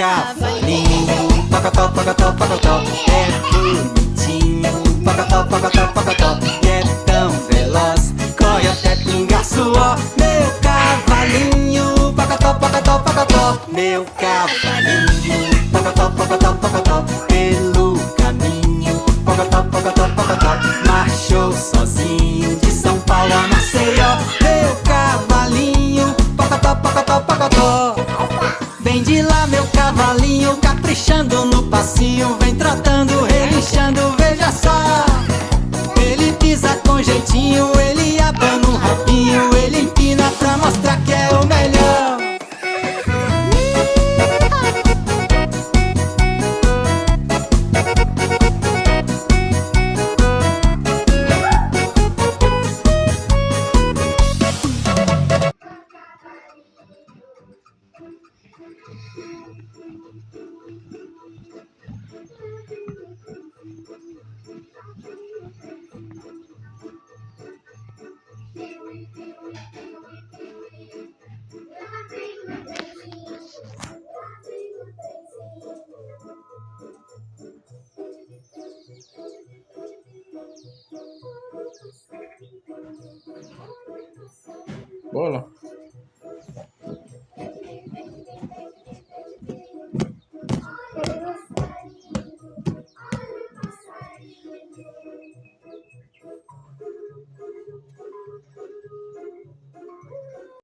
cavalinho, pacotó, pacotó, pacotó, é bonitinho, pacotó, pacotó, pacotó, e é tão veloz, corre até pingar suor. Meu cavalinho, pacotó, pacotó, pacotó, meu cavalinho, pacotó, pacotó, pacotó, pelo caminho, pacotó, pacotó, pacotó, marchou sozinho de São Paulo a Maceió. Meu cavalinho, pacotó, pacotó, pacotó. Vem de lá meu cavalinho, caprichando no passinho, vem trotando, relinchando, veja só. Ele pisa com jeitinho, ele abana um rabinho, ele empina pra mostrar que é o melhor. Bola.